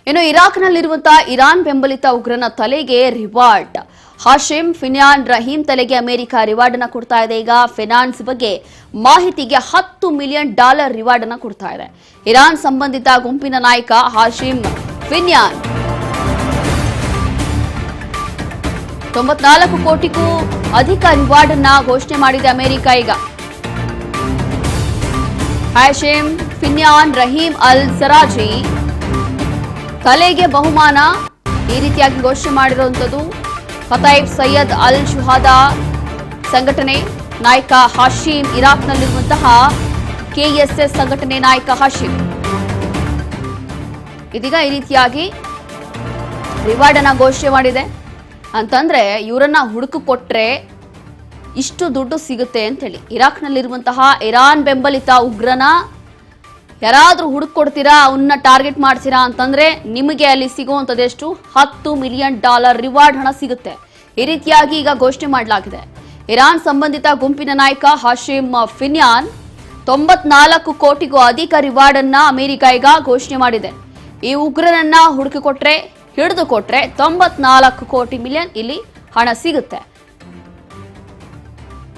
ಇನ್ನು ಇರಾಕ್ನಲ್ಲಿರುವಂತಹ ಇರಾನ್ ಬೆಂಬಲಿತ ಉಗ್ರನ ತಲೆಗೆ ರಿವಾರ್ಡ್. ಹಾಶಿಮ್ ಫಿನ್ಯಾನ್ ರಹೀಂ ತಲೆಗೆ ಅಮೆರಿಕ ರಿವಾರ್ಡ್ ಅನ್ನು ಕೊಡ್ತಾ ಇದೆ. ಈಗ ಫೈನಾನ್ಸ್ ಬಗ್ಗೆ ಮಾಹಿತಿಗೆ $10 ಮಿಲಿಯನ್ ರಿವಾರ್ಡ್ ಅನ್ನು ಕೊಡ್ತಾ ಇದೆ. ಇರಾನ್ ಸಂಬಂಧಿತ ಗುಂಪಿನ ನಾಯಕ ಹಾಶಿಮ್ ಫಿನ್ಯಾನ್ 94 ಕೋಟಿಗೂ ಅಧಿಕ ರಿವಾರ್ಡ್ ಅನ್ನ ಘೋಷಣೆ ಮಾಡಿದೆ ಅಮೆರಿಕ. ಈಗ ಹಾಶಿಮ್ ಫಿನ್ಯಾನ್ ರಹೀಂ ಅಲ್ ಸರಾಜಿ ತಲೆಗೆ ಬಹುಮಾನ ಈ ರೀತಿಯಾಗಿ ಘೋಷಣೆ ಮಾಡಿರುವಂತದ್ದು. ಕತೈಬ್ ಸೈಯದ್ ಅಲ್ ಶುಹಾದಾ ಸಂಘಟನೆ ನಾಯಕ ಹಾಶಿಮ್, ಇರಾಕ್ನಲ್ಲಿರುವಂತಹ ಕೆಎಸ್ಎಸ್ ಸಂಘಟನೆ ನಾಯಕ ಹಾಶಿಮ್ ಇದೀಗ ಈ ರೀತಿಯಾಗಿ ರಿವಾರ್ಡ್ ಅನ್ನ ಘೋಷಣೆ ಮಾಡಿದೆ. ಅಂತಂದ್ರೆ ಇವರನ್ನ ಹುಡುಕು ಕೊಟ್ರೆ ಇಷ್ಟು ದುಡ್ಡು ಸಿಗುತ್ತೆ ಅಂತೇಳಿ. ಇರಾಕ್ನಲ್ಲಿರುವಂತಹ ಇರಾನ್ ಬೆಂಬಲಿತ ಉಗ್ರನ ಯಾರಾದ್ರೂ ಹುಡುಕ್ ಕೊಡ್ತೀರಾ, ಅವನ್ನ ಟಾರ್ಗೆಟ್ ಮಾಡ್ತೀರಾ ಅಂತಂದ್ರೆ ನಿಮಗೆ ಅಲ್ಲಿ ಸಿಗುವಂತದೆಷ್ಟು $10 ಮಿಲಿಯನ್ ರಿವಾರ್ಡ್ ಹಣ ಸಿಗುತ್ತೆ. ಈ ರೀತಿಯಾಗಿ ಈಗ ಘೋಷಣೆ ಮಾಡಲಾಗಿದೆ. ಇರಾನ್ ಸಂಬಂಧಿತ ಗುಂಪಿನ ನಾಯಕ ಹಾಶಿಮ್ ಫಿನ್ಯಾನ್ 94 ಕೋಟಿಗೂ ಅಧಿಕ ರಿವಾರ್ಡ್ ಅನ್ನ ಅಮೆರಿಕ ಈಗ ಘೋಷಣೆ ಮಾಡಿದೆ. ಈ ಉಗ್ರನನ್ನ ಹುಡುಕಿ ಕೊಟ್ರೆ, ಹಿಡಿದು ಕೊಟ್ರೆ $94 ಕೋಟಿ ಮಿಲಿಯನ್ ಇಲ್ಲಿ ಹಣ ಸಿಗುತ್ತೆ.